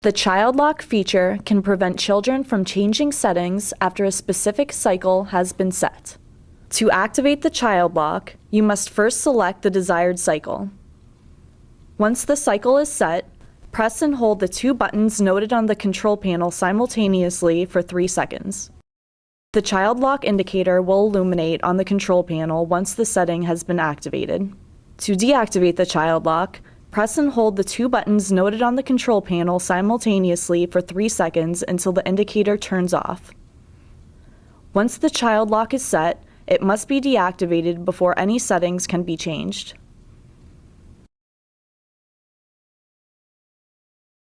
The child lock feature can prevent children from changing settings after a specific cycle has been set. To activate the child lock, you must first select the desired cycle. Once the cycle is set, press and hold the two buttons noted on the control panel simultaneously for 3 seconds. The child lock indicator will illuminate on the control panel once the setting has been activated. To deactivate the child lock, press and hold the two buttons noted on the control panel simultaneously for 3 seconds until the indicator turns off. Once the child lock is set, it must be deactivated before any settings can be changed.